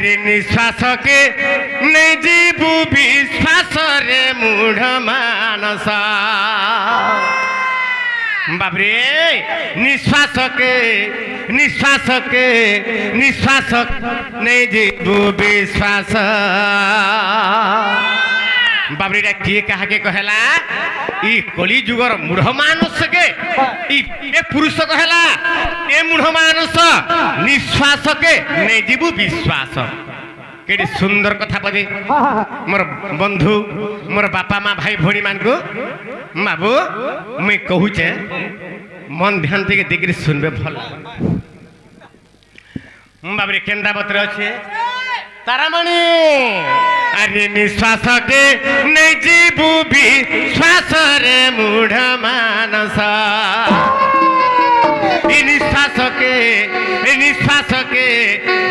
निश्वास के नहीं जीवु विश्वास रे मूढ़ मानस बाबरे निश्वास के निश्वास नहीं जीवु विश्वास बाबरी किए कहा के कहला ई कली जुगर मूढ़ मानस के ई पुरुष कहला ए मूढ़ मानस निश्वास के नहीं जीवु विश्वास केडी सुंदर कथा पदे मोर बंधु मोर बापा माँ भाई भौणी मान को बाबू मुई कहूचे मन ध्यान से देखिए सुनबे भल बाबरे केंदा बत्र अच्छे तारामणि अरे निश्वास के नहीं जीवु विश्वास रे मूढ़ मानस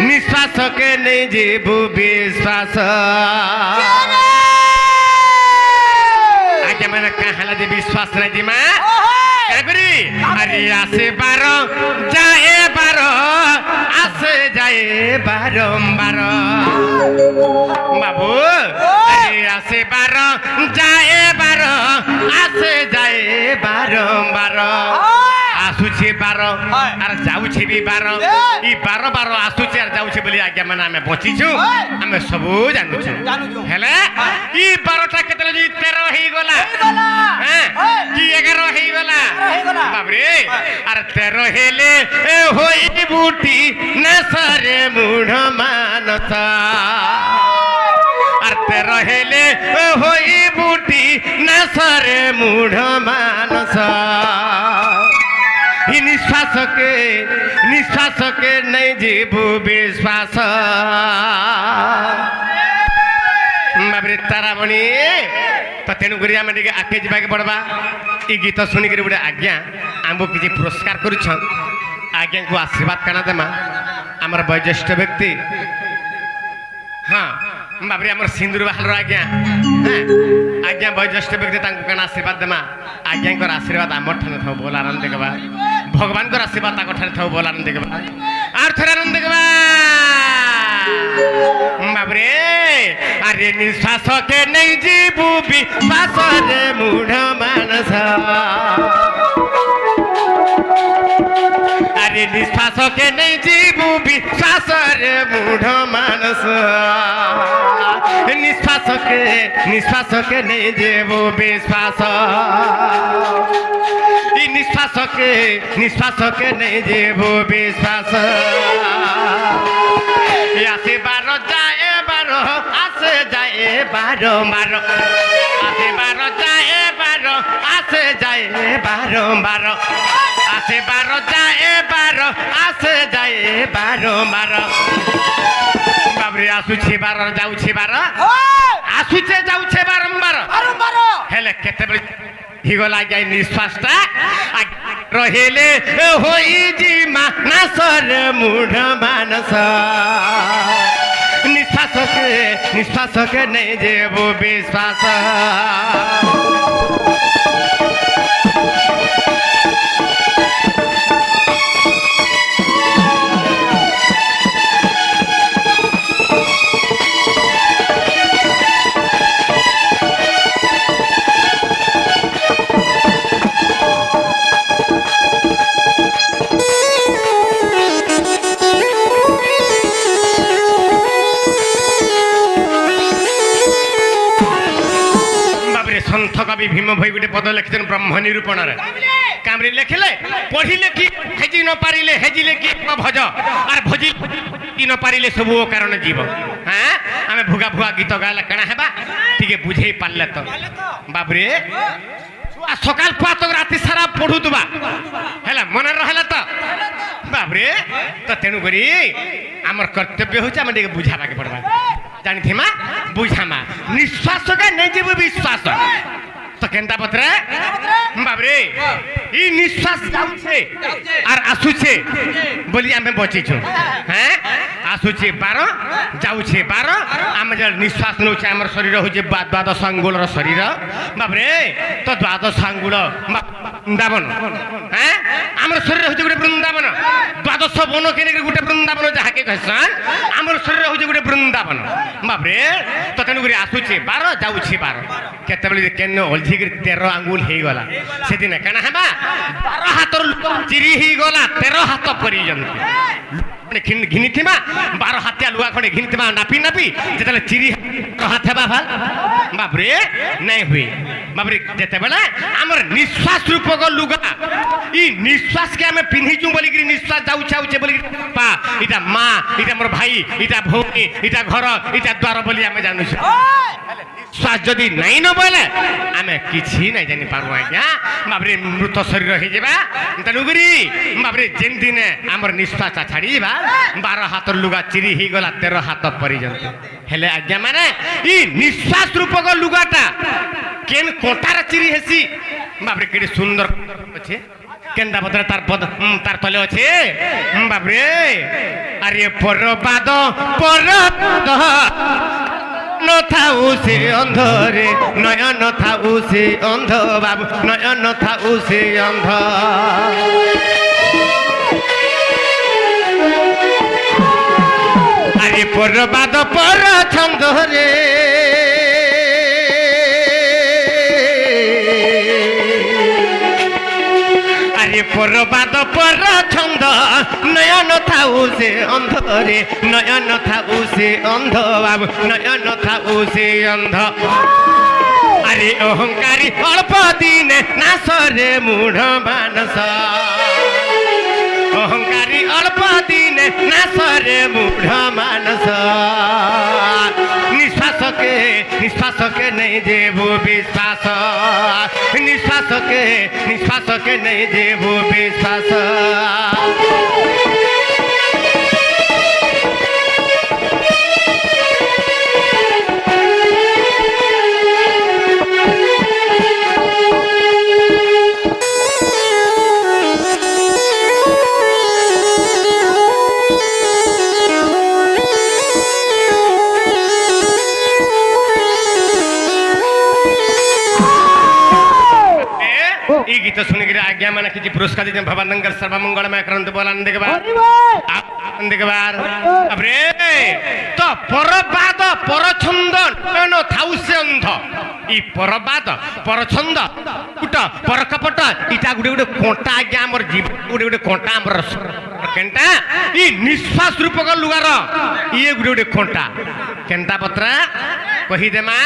निश्वास के नहीं जीवु विश्वास आगे मैंने कहा दे विश्वास नहीं जी माँ अरे आसे बारो जाए बारो आसे जाए बारंबार बाबू अरे आसे बारो जाए बारो आसे जाए बारंबार आसुचे बार आर जाउछे भी बार ई बार बार आसुचे आर जाउछे बोली आज्ञा माने हमें बचिछु हमें सबू जानछु हेले ई 12टा केतले जी 13 हेई गला हैं की 11 हेई गला बाप रे आर 13 हेले होई बूटी नसरे मूढ़ मानस आर 13 हेले होई बूटी नसरे मूढ़ मानस निश्वास के नहीं जीवु विश्वास बाबरे तारामणि तो तेणुक आम आगे जावाक पड़वा ये गीत शुणिक गोटे आज्ञा आमको किसी पुरस्कार कर आज्ञा को आशीर्वाद काना देमा आमर वयोज्येष्ठ व्यक्ति हाँ बाबरे आमर सिंदूर बाहर आज्ञा हाँ आज्ञा वयोज्येष्ठ व्यक्ति काना आशीर्वाद देमा आज्ञा आशीर्वाद आम ठाने था बोल आनंद देखा भगवान को आशीर्वाद ठाने था बोल आनंद देखा और थोड़ा आनंद देखा बाबरे अरे निश्वास के नहीं जीवु विश्वास रे मूढ़ मानस अरे निश्वास के नहीं जीवु विश्वास रे मूढ़ मानस निश्वास के नहीं जीवु विश्वास निश्वास के नहीं जीवु विश्वास आसे बारो जाए बारो आसे जाए बारंबार आसे बारो जाए बारो आसे जाए बारंबार आसे बारो जाए बारो आसे जाए बारंबार बाबरे आसुछे बार जाउछे बार आसुछे जाउछे बारंबार हेले केते हिगला जाय निश्वासटा रहिले होई जी मानस रे मूढ़ मानस निश्वास के नहीं जीवु विश्वास सन्थ कवि भीम भई गोटे पद लिखिन ब्रह्म निरूपण कामरे लिखिले पढ़िले कि हेजी न पारिले हेजिले कि भज आर भजी न पारिले सब कारण जीव हाँ आम भुगा भुआ गीत गाला कणा हेबा टिके बुझे पारले तो बाबरे सकाल पुआ तो राति सारा पढ़ुतबा हैला मन रहला तो बाबरे तो तेणु करी आमर कर्तव्य होचे आम टिके बुझाबा के पड़बा जानी थी माँ बुझामा निश्वास के नहीं जीवु विश्वास तो केंदा पत्रे बाबरे ई निश्वास जाउछे आर आसुछे बोली आमे बचिछु हैं आसुछे 12 जाउछे 12 आमे जे निश्वास नउछे हमर शरीर होचे 12 अंगुलर शरीर बाबरे तो 12 अंगुल বৃন্দাবন হ্যাঁ আমার শরীর হচ্ছে গোটে বৃন্দাবন দ্বাদশ বন কেনে গোটে বৃন্দাবন যাহাকে কহসন আমার শরীর হচ্ছে গোটে বৃন্দাবন বাপরে তো তেণুকরি আসুছে 12 যাଉଛି 12 কেତେବେଳେ কেন ওলঝিকি 13 আঙ্গুল ହେଇଗଲା সেদিন কেন হেবা 12 হাতর চিরি ହେଇଗଲା 13 হাত পর্যন্ত ঘিনিথিমা 12 হাতিয়া লুয়া খড়ে ঘিনিথিমা নাপি নাপি যেতলে চিরি হাত হেবা ভাল বাপরে নাই হুই বাপরে যেতেবেলে আমার নিঃশ্বাস রূপক লুগা ই নিঃশ্বাস কে আমি পিন্ধিছু বলি কি নিঃশ্বাস যাউছে আউছে বলি পা এটা মা এটা মোর ভাই এটা ভৌনি এটা ঘর এটা দ্বার বলি আমি জানুছ শ্বাস যদি নাই ন বলে আমি কিছু নাই জানি পারবো আজ্ঞা বাপরে মৃত শরীর হয়ে যাবা তেণুকরি বাপরে যেন দিনে আমার নিঃশ্বাস ছাড়ি যা 12 হাতর লুগা চিরি হয়ে গলা 13 হাত পর্যন্ত হেলে আজ্ঞা মানে ই নিঃশ্বাস রূপক লুগাটা কেন কোটার চিরি হেসি বাপরে কেড়ে সুন্দর আছে কেন্দা পত্রে তার পদ তার তলে আছে বাপরে আরে পরবাদ পরবাদ নথাউ সে অন্ধরে নয়ন থাউ সে অন্ধ বাবু নয়ন থাউ সে অন্ধ আরে পরবাদ পর ছন্দ রে আরে পরবাদ পর ছন্দ নয়ন থাউ সে অন্ধরে নয়ন থাউ সে অন্ধ বাবু নয়ন থাউ সে অন্ধ আরে অহংকারী অল্প দিনে নাশরে মূঢ় মানস অহংকারী অল্প দিনে নাশরে মূঢ় মানস নিঃশ্বাসকে নেই দেব বিশ্বাস নিঃশ্বাসকে নেই দেব বিশ্বাস এই গীত শুনিকি আজ্ঞা মানে কিছু পুরস্কার দিতে ভবানঙ্কর সর্বমঙ্গলময় করন্তু বলান দেখবার দেখবার আরে তো পরবাদ পরছন্দ নয়ন থাউসে অন্ধ ই পরবাদ পরছন্দ কুট পরকপট ইটা গুড়ে গুড়ে কোঁটা আজ্ঞা আমার জীবন গুড়ে গুড়ে কোঁটা আমার কেনটা ই নিঃশ্বাস রূপক লুগার ইয়ে গুড়ে গুড়ে কোঁটা কেনটা পত্রা কহিদেমা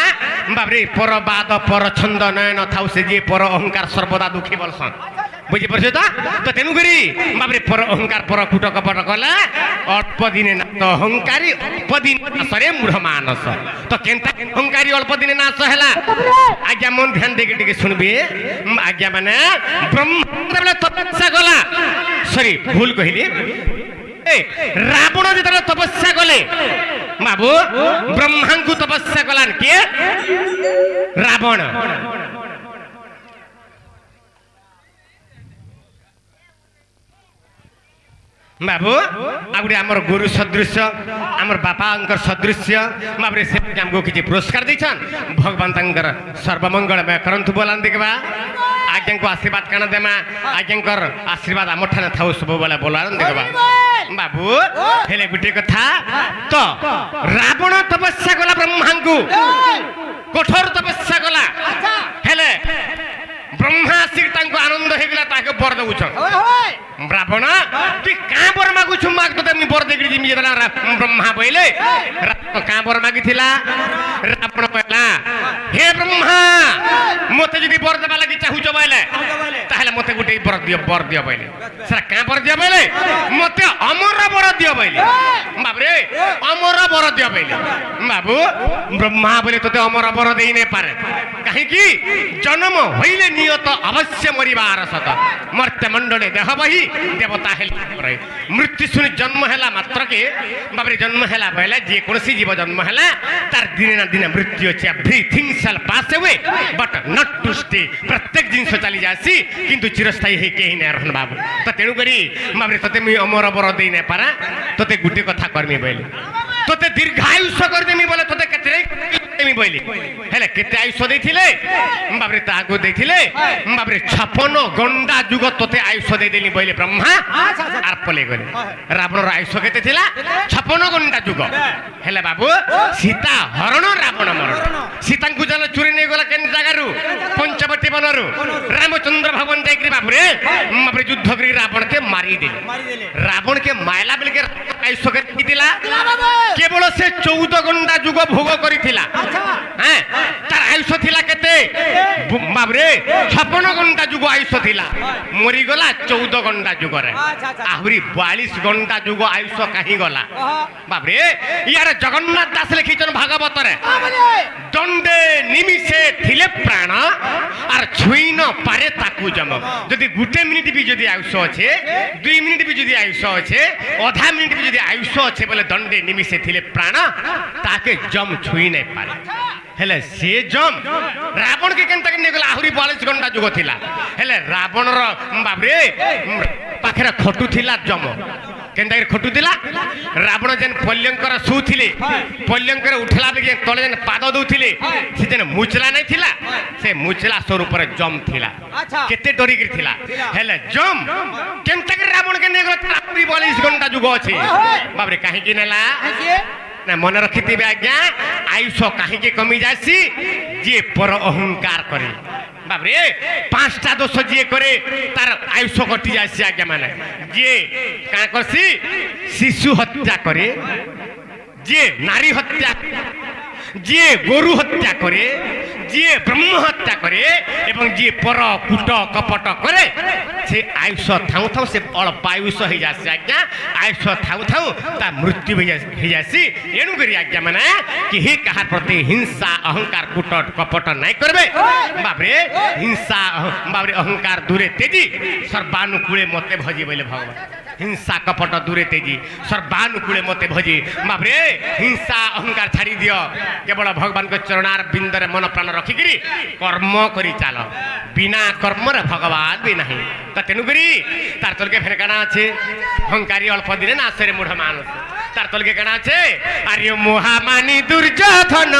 বাবরে পরবাদ পরছন্দ নয়ন থাউসে যে পর অহংকার সর্বদা দুঃখী বলসন বুঝি পারছো তো তেণুকরি বাবরে পর অহংকার পর কুট কপট কলে অল্প দিনে না তো অহংকারী অল্প দিন নাশরে মূঢ় মানস তো কেনটা অহংকারী অল্প দিনে নাশ হেলা আজ্ঞা মন ধ্যান দেখে টিকে শুনবে আজ্ঞা মানে ব্রহ্মা তপস্যা গলা সরি ভুল কহিলি রাবণ যেতবে তপস্যা কলে বাবু ব্রহ্মাঙ্কু তপস্যা কলান কে রাবণ বাবু আগুড়ি আমার গুরু সদৃশ্য আমার বাপাঙ্কর সদৃশ্য বাবরে সে আমগো কিছু পুরস্কার দিছন ভগবান তাঙ্কর সর্বমঙ্গলময় করন্তু বলান দেখবা আজ্ঞাঙ্কু আশীর্বাদ কানা দেমা আজ্ঞাঙ্কর আশীর্বাদ আমার ঠানে থাউ সবুবেলে বলান দেখবা বাবু হেলে গুটে কথা তো রাবণ তপস্যা কলা ব্রহ্মাঙ্কু কঠোর তপস্যা কলা হেলে ব্রহ্মা আসিক তাঙ্কু আনন্দ হইগলা তাকে বর দেউছন রাবণ তুই কাঁ বর মাগুছু মাগ তো আমি বর দেখি জিমি যেতলা ব্রহ্মা বইলে কাঁ বর মাগিছিলা রাবণ কইলা হে ব্রহ্মা মতে যদি বর দেবা লাগি চাহুছ বইলে তাহলে মতে গুটে বর দিও বইলে সেটা কাঁ বর দিও বইলে মতে অমর বর দিও বইলে বাবরে অমর বর দিও বইলে বাবু ব্রহ্মা বলে তোতে অমর বর দেই নে পারে কাহিকি জন্ম হইলে নিয়ত অবশ্য মরিবার সত মর্ত্য মণ্ডলে দেহবহি দেবতা হেলে মৃত্যু শুনি জন্ম হেলা মাত্রকে বাবরে জন্ম হেলা বলে যে কোনসি জীব জন্ম হেলা তার দিনে না দিনে মৃত্যু আছে এভরিথিং শাল pass away but not to stay প্রত্যেক জিনিস চালি যাসি কিন্তু চিরস্থায়ী হই কেহি না রহন বাবু তো তেণু করি বাবরে তোতে মুই অমর বর দেই না পারা তোতে গুটি কথা করমি বলে তোতে দীর্ঘায়ুষ করে দেমি বলে তোতে কেতে দেলি বইলে হেলে কেতে আয়ুষ দেইছিলে বাবরে তাগো দেইছিলে বাবরে 56 গন্ডা যুগ তোতে আয়ুষ দেইদেলি বইলে ব্রহ্মা আর পলে গলে রাবণর আয়ুষ কেতে থিলা 56 গন্ডা যুগ হেলে বাবু সীতা হরণ রাবণ মরণ সীতাঙ্কু জল চুরি নেই গলা কেন জায়গারু পঞ্চবটী বনরু রামচন্দ্র ভবন যাইকি বাবুরে বাবরে যুদ্ধ করি রাবণকে মারি দিলে রাবণকে মাইলা বেলকে আয়ুষ কেতে দিলা কেবল সে 14 গন্ডা যুগ ভোগ করিছিলা হ্যাঁ তার আয়ুষ থিলা কেতে বাবরে 56 গন্ডা যুগ আয়ুষ থিলা মরি গলা 14 গন্ডা যুগরে আহুরি 42 গন্ডা যুগ আয়ুষ কাহি গলা বাবরে ইয়ারে জগন্নাথ দাস লিখিছেন ভাগবতরে দণ্ডে নিমিষে থিলে প্রাণ আর ছুঁই ন পারে তাকু জম যদি গোটে মিনিট বি যদি আয়ুষ আছে 2 মিনিট বি যদি আয়ুষ আছে অধা মিনিট বি যদি আয়ুষ আছে বলে দণ্ডে নিমিষে থিলে প্রাণ তাকে জম ছুঁই নাই পারে হেলে সে জম রাবণ কে কেনতা কেন গলা আহুরি 42 ঘন্টা যুগ থিলা হেলে রাবণর বাবরে পাখেরা খটু থিলা জম কেনতা খটু থিলা রাবণ যেন পল্যঙ্কর শুথিলে পল্যঙ্কর উঠলা বেগে তলে যেন পাদ দউথিলে সে যেন মুচলা নাই থিলা সে মুচলা স্বরূপরে জম থিলা কেতে ডরি গি থিলা হেলে জম কেনতা কে রাবণ কে নেগলা 42 ঘন্টা যুগ আছে বাবরে কাহি কি নেলা না মনে রাখিথিবে আজ্ঞা আয়ুষ কাহিকে কমি যাসি যে পর অহংকার করে বাবরে 5টা দোষ যে করে তার আয়ুষ কটি যাসি আজ্ঞা মানে যে কাঁ করছি শিশু হত্যা করে যে নারী হত্যা যে গরু হত্যা করে যে ব্রহ্ম হত্যা করে এবং যে পর কুট কপট করে সে আয়ুষ থাউ থাউ সে অল্প আয়ুষ হয়ে যাচ্ছে আজ্ঞা আয়ুষ থাউ থাউ তা মৃত্যু হয়ে যাচ্ছি এণু করি আজ্ঞা মানে কেহি কাহার প্রতি হিংসা অহংকার কুট কপট নাই করবে বাবরে হিংসা বাবরে অহংকার দূরে তেজি সর্বানুকূলে মতে ভজি বলে ভগবান হিংসা কপট দূরে তেজি সর্বানুকূলে মতে ভজি বাবরে হিংসা অহংকার ছাড়ি দিও কেবল ভগবান চরণার বিন্দরে মন প্রাণ রখিকি কর্ম করি চাল বিনা কর্মরে ভগবান বি না তা তেণুকরি তার তলকে ফের কানা আছে অহংকারী অল্প দিনে না আসে মূঢ় মানুষ তার তলকে কানা আছে আরে মহামানী দুর্যোধন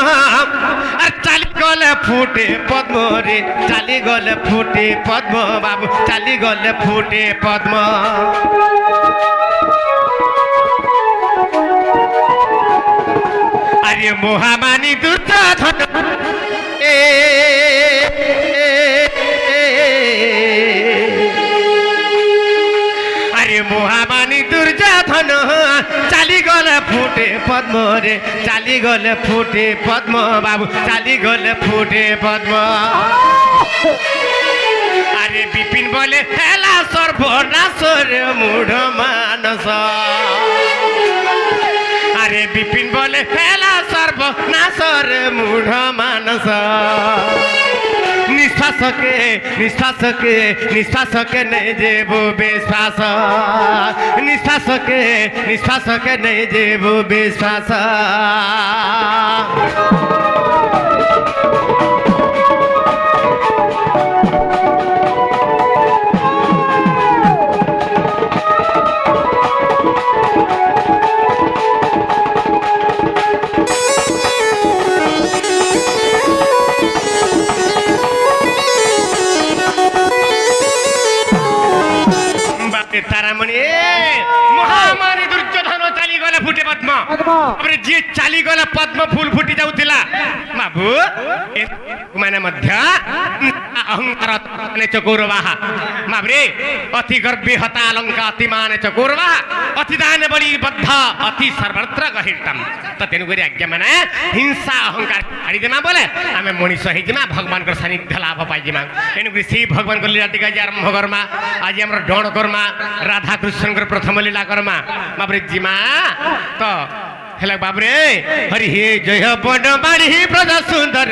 আর চালি গলে ফুটে পদ্ম রে চালি গলে ফুটে পদ্ম বাবু চালি গলে ফুটে পদ্ম আরে মহামানী দুর্যোধন আরে মহামানী দুর্যোধন চালি গলে ফুটে পদ্ম রে চালি গলে ফুটে পদ্ম বাবু চালি গলে ফুটে পদ্ম আরে বিপিন বলে হেলা সর্বনাশর মূঢ় মানস আরে বিপিন বলে হেলা সর্বনাশর মূঢ় মানস নিঃশ্বাসকে নিঃশ্বাসকে নিঃশ্বাসকে নেই দেব বিশ্বাস নিঃশ্বাসকে নিঃশ্বাসকে নেই দেব বিশ্বাস তারামণি মহামারী দুর্যোধন চালি গলা ফুটে পদ্ম যে চালি গলা পদ্ম ফুল ফুটি যাଉଥିଲା বাবু মানে মধ্য অহংকার মানে চকৌরবাহ বাবরে অতি গর্বে হতা অলঙ্কা অতি মানে চকৌরবাহ অতি দান বলি বদ্ধ অতি সর্বত্র গহিতম তো তেণু করে আজ্ঞা মানে হিংসা অহংকার ছাড়িদেমা বলে আমি মଣିଷ ହେଇଯିମା ভগবানଙ୍କର সান্নিধ্য লাভ পাইଯିମା তেণু করে সেই ভগবানଙ୍କ লীলা টিকা আজ আরম্ভ করমা আজ আমরা ডণ করমা রাধা কৃষ্ণଙ୍କର প্রথম লীলা করমা বাবরে জিমা তো হেলা বাবরে হরি হে জয় বন বাড়ি ব্রজ সুন্দর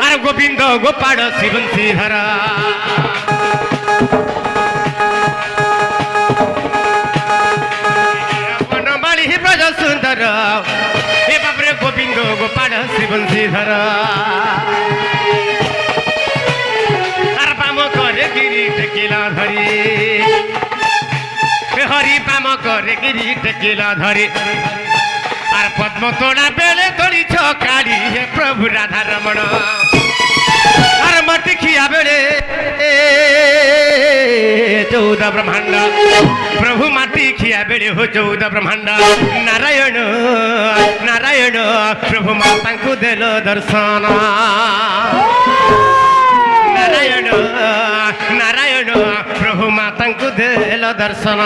আর গোবিন্দ গোপাল শিবংশীধর বন বাড়ি ব্রজ সুন্দর এ বাবরে গোবিন্দ গোপাল শিবংশীধর আর বাম করে গিরি টেকিলা ধরি হরি বাম করে গিরি টেকিলা ধরি আর পদ্ম তোড়া বেলে ধরিছ কাড়ি হে প্রভু রাধা রমণ আর মাটি খিয়া বেড়ে 14 ব্রহ্মাণ্ড প্রভু মাটি খিয়া বেড়ে হো 14 ব্রহ্মাণ্ড নারায়ণ নারায়ণ প্রভু মাতাଙ୍କୁ দেল দর্শন নারায়ণ নারায়ণ প্রভু মাতাଙ୍କୁ ଦେଲ ଦର୍ଶନ